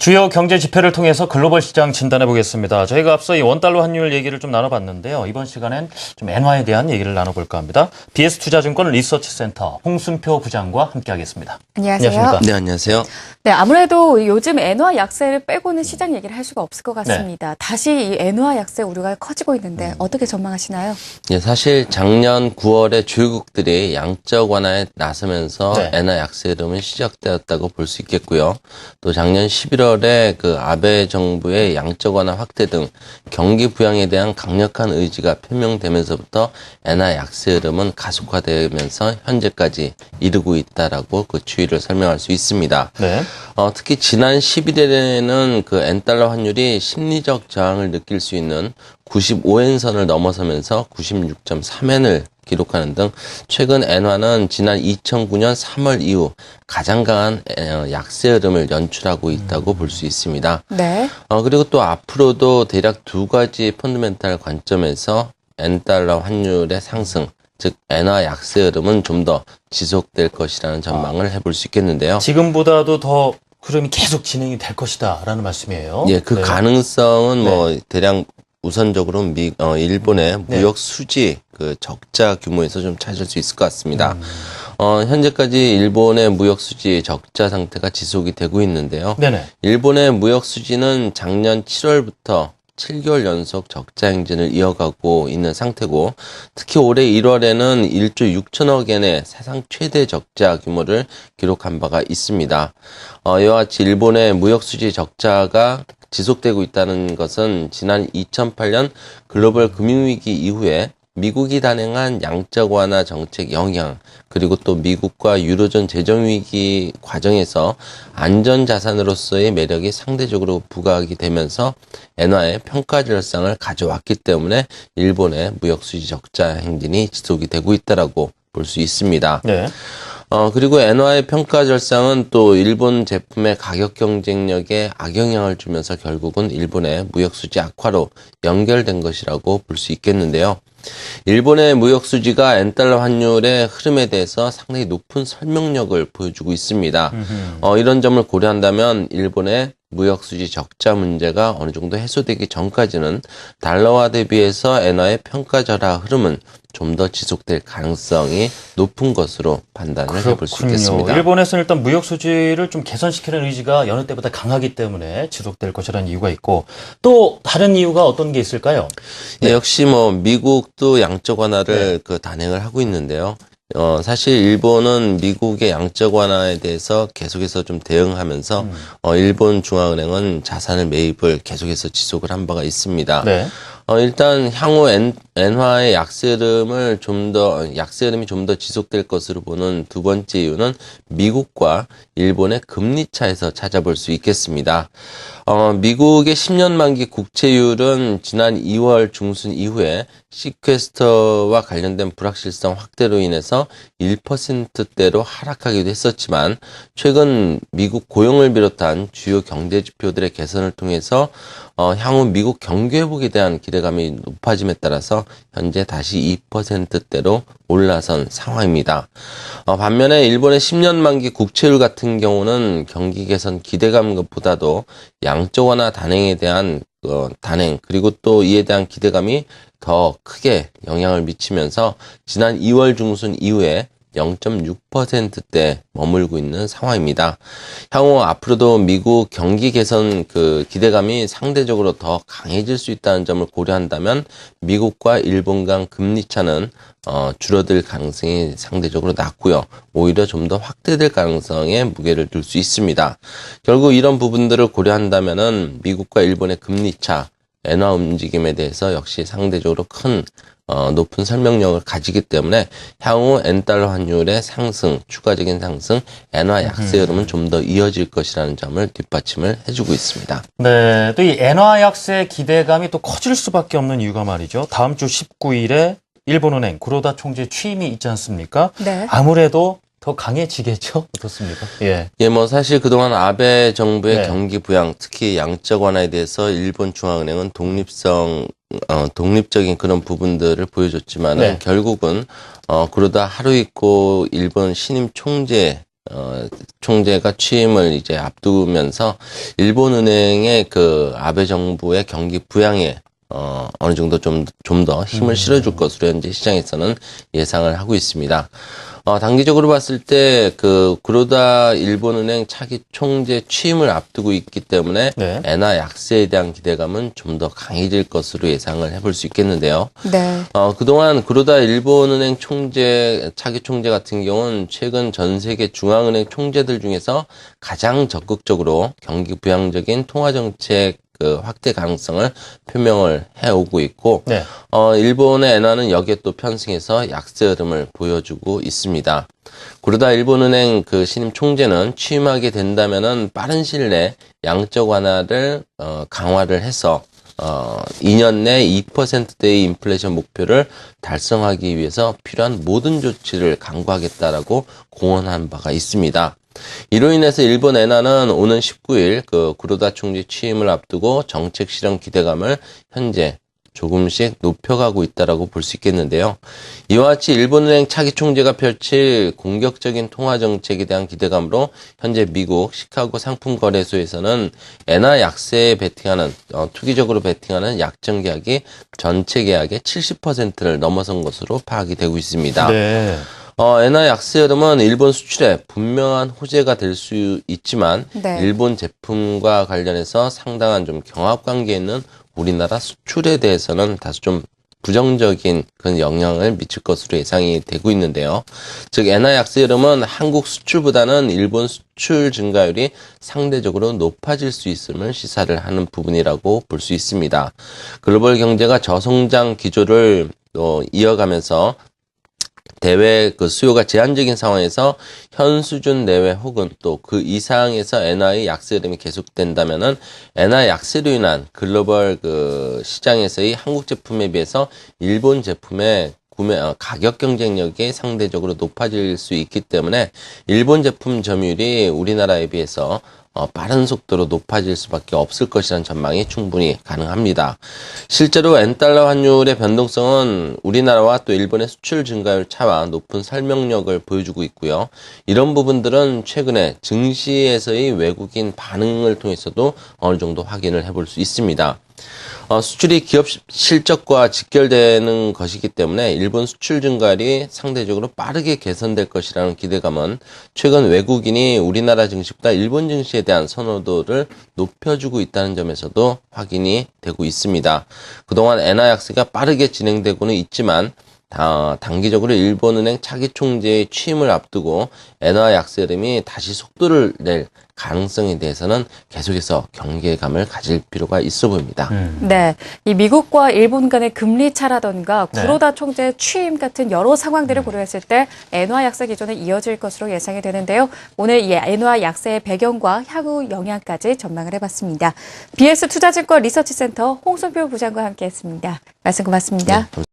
주요 경제 지표를 통해서 글로벌 시장 진단해 보겠습니다. 저희가 앞서 이 원달러 환율 얘기를 좀 나눠봤는데요. 이번 시간엔 좀 엔화에 대한 얘기를 나눠볼까 합니다. BS투자증권 리서치센터 홍순표 부장과 함께하겠습니다. 안녕하세요. 안녕하십니까? 네, 안녕하세요. 네, 아무래도 요즘 엔화 약세를 빼고는 시장 얘기를 할 수가 없을 것 같습니다. 네. 다시 이 엔화 약세 우려가 커지고 있는데 어떻게 전망하시나요? 예, 사실 작년 9월에 주요국들이 양적 완화에 나서면서 네. 엔화 약세 흐름은 시작되었다고 볼 수 있겠고요. 또 작년 11월에 그 아베 정부의 양적 완화 확대 등 경기 부양에 대한 강력한 의지가 표명되면서부터 엔화 약세 흐름은 가속화되면서 현재까지 이르고 있다라고 그 추이를 설명할 수 있습니다. 네. 특히 지난 11일에는 그 엔달러 환율이 심리적 저항을 느낄 수 있는 95엔선을 넘어서면서 96.3엔을 기록하는 등 최근 엔화는 지난 2009년 3월 이후 가장 강한 약세 흐름을 연출하고 있다고 볼 수 있습니다. 네. 그리고 또 앞으로도 대략 두 가지 펀더멘탈 관점에서 엔달러 환율의 상승, 즉 엔화 약세 흐름은 좀 더 지속될 것이라는 전망을 해볼 수 있겠는데요. 지금보다도 더 흐름이 계속 진행이 될 것이다라는 말씀이에요. 예, 그 네. 가능성은 뭐 대략 우선적으로 일본의 네. 무역 수지 그 적자 규모에서 좀 찾을 수 있을 것 같습니다. 현재까지 일본의 무역 수지 적자 상태가 지속이 되고 있는데요. 네네. 일본의 무역 수지는 작년 7월부터 7개월 연속 적자 행진을 이어가고 있는 상태고, 특히 올해 1월에는 1조 6천억 엔의 사상 최대 적자 규모를 기록한 바가 있습니다. 이와 같이 일본의 무역 수지 적자가 지속되고 있다는 것은 지난 2008년 글로벌 금융위기 이후에 미국이 단행한 양적 완화 정책 영향, 그리고 또 미국과 유로존 재정위기 과정에서 안전자산으로서의 매력이 상대적으로 부각이 되면서 엔화의 평가절상을 가져왔기 때문에 일본의 무역수지 적자 행진이 지속이 되고 있다라고 볼 수 있습니다. 네. 그리고 엔화의 평가절상은 또 일본 제품의 가격 경쟁력에 악영향을 주면서 결국은 일본의 무역수지 악화로 연결된 것이라고 볼 수 있겠는데요. 일본의 무역수지가 엔달러 환율의 흐름에 대해서 상당히 높은 설명력을 보여주고 있습니다. 이런 점을 고려한다면 일본의 무역수지 적자 문제가 어느 정도 해소되기 전까지는 달러화 대비해서 엔화의 평가절하 흐름은 좀 더 지속될 가능성이 높은 것으로 판단을 해볼 수 있겠습니다. 일본에서는 일단 무역 수지를 좀 개선시키는 의지가 여느 때보다 강하기 때문에 지속될 것이라는 이유가 있고, 또 다른 이유가 어떤 게 있을까요? 네. 역시 뭐 미국도 양적 완화를 그 단행을 하고 있는데요. 사실 일본은 미국의 양적 완화에 대해서 계속해서 좀 대응하면서 일본 중앙은행은 자산을 매입을 계속해서 지속을 한 바가 있습니다. 네. 일단 향후 엔화의 약세 흐름이 좀 더 지속될 것으로 보는 두 번째 이유는 미국과 일본의 금리 차에서 찾아볼 수 있겠습니다. 미국의 10년 만기 국채율은 지난 2월 중순 이후에 시퀘스터와 관련된 불확실성 확대로 인해서 1%대로 하락하기도 했었지만, 최근 미국 고용을 비롯한 주요 경제 지표들의 개선을 통해서 향후 미국 경기 회복에 대한 기대감이 높아짐에 따라서 현재 다시 2%대로 올라선 상황입니다. 반면에 일본의 10년 만기 국채율 같은 경우는 경기 개선 기대감보다도 양적 완화 단행에 대한 단행, 그리고 또 이에 대한 기대감이 더 크게 영향을 미치면서 지난 2월 중순 이후에 0.6%대 머물고 있는 상황입니다. 향후 앞으로도 미국 경기 개선 그 기대감이 상대적으로 더 강해질 수 있다는 점을 고려한다면 미국과 일본 간 금리 차는 줄어들 가능성이 상대적으로 낮고요. 오히려 좀 더 확대될 가능성에 무게를 둘 수 있습니다. 결국 이런 부분들을 고려한다면은 미국과 일본의 금리 차, 엔화 움직임에 대해서 역시 상대적으로 큰 높은 설명력을 가지기 때문에 향후 엔달러 환율의 상승, 추가적인 상승, 엔화 약세 흐름은 좀 더 이어질 것이라는 점을 뒷받침을 해주고 있습니다. 네. 또 이 엔화 약세 기대감이 또 커질 수밖에 없는 이유가 말이죠. 다음 주 19일에 일본은행 구로다 총재 취임이 있지 않습니까? 네. 아무래도 더 강해지겠죠? 어떻습니까? 예. 예, 뭐 사실 그동안 아베 정부의 네. 경기 부양, 특히 양적 완화에 대해서 일본 중앙은행은 독립적인 그런 부분들을 보여줬지만은 네. 결국은 그러다 하루이코 일본 신임 총재 총재가 취임을 이제 앞두면서 일본은행의 그 아베 정부의 경기 부양에 어느 정도 좀 더 힘을 실어줄 것으로 현재 시장에서는 예상을 하고 있습니다. 단기적으로 봤을 때 그 구로다 일본은행 차기 총재 취임을 앞두고 있기 때문에 네. 엔화 약세에 대한 기대감은 좀 더 강해질 것으로 예상을 해볼 수 있겠는데요. 네. 그동안 구로다 일본은행 차기 총재 같은 경우는 최근 전 세계 중앙은행 총재들 중에서 가장 적극적으로 경기 부양적인 통화정책 그 확대 가능성을 표명을 해오고 있고, 네. 일본의 엔화는 여기에 또 편승해서 약세 흐름을 보여주고 있습니다. 구로다 일본은행 그 신임 총재는 취임하게 된다면은 빠른 시일 내에 양적 완화를 강화를 해서 2년 내 2%대의 인플레이션 목표를 달성하기 위해서 필요한 모든 조치를 강구하겠다라고 공언한 바가 있습니다. 이로 인해서 일본 엔화는 오는 19일 그 구로다 총재 취임을 앞두고 정책 실현 기대감을 현재 조금씩 높여가고 있다라고 볼 수 있겠는데요. 이와 같이 일본은행 차기 총재가 펼칠 공격적인 통화 정책에 대한 기대감으로 현재 미국 시카고 상품거래소에서는 엔화 약세에 베팅하는 투기적으로 베팅하는 약정 계약이 전체 계약의 70%를 넘어선 것으로 파악이 되고 있습니다. 네. 엔화 약세 흐름은 일본 수출에 분명한 호재가 될 수 있지만 네. 일본 제품과 관련해서 상당한 좀 경합 관계에 있는 우리나라 수출에 대해서는 다소 좀 부정적인 그런 영향을 미칠 것으로 예상이 되고 있는데요. 즉 엔화 약세 흐름은 한국 수출보다는 일본 수출 증가율이 상대적으로 높아질 수 있음을 시사를 하는 부분이라고 볼 수 있습니다. 글로벌 경제가 저성장 기조를 이어가면서 대외 그 수요가 제한적인 상황에서 현 수준 내외 혹은 또 그 이상에서 엔화의 약세 흐름이 계속된다면은 엔화 약세로 인한 글로벌 그 시장에서의 한국 제품에 비해서 일본 제품의 가격 경쟁력이 상대적으로 높아질 수 있기 때문에 일본 제품 점유율이 우리나라에 비해서 빠른 속도로 높아질 수밖에 없을 것이라는 전망이 충분히 가능합니다. 실제로 엔달러 환율의 변동성은 우리나라와 또 일본의 수출 증가율 차와 높은 설명력을 보여주고 있고요. 이런 부분들은 최근에 증시에서의 외국인 반응을 통해서도 어느 정도 확인을 해볼 수 있습니다. 수출이 기업 실적과 직결되는 것이기 때문에 일본 수출 증가율이 상대적으로 빠르게 개선될 것이라는 기대감은 최근 외국인이 우리나라 증시보다 일본 증시에 대한 선호도를 높여주고 있다는 점에서도 확인이 되고 있습니다. 그동안 엔화 약세가 빠르게 진행되고는 있지만 단기적으로 일본은행 차기 총재의 취임을 앞두고 엔화 약세 흐름이 다시 속도를 낼 가능성에 대해서는 계속해서 경계감을 가질 필요가 있어 보입니다. 네. 이 미국과 일본 간의 금리 차라던가 네. 구로다 총재 취임 같은 여러 상황들을 고려했을 때 엔화 약세 기조는 이어질 것으로 예상이 되는데요. 오늘 이 엔화 약세의 배경과 향후 영향까지 전망을 해봤습니다. BS 투자증권 리서치센터 홍순표 부장과 함께했습니다. 말씀 고맙습니다. 네,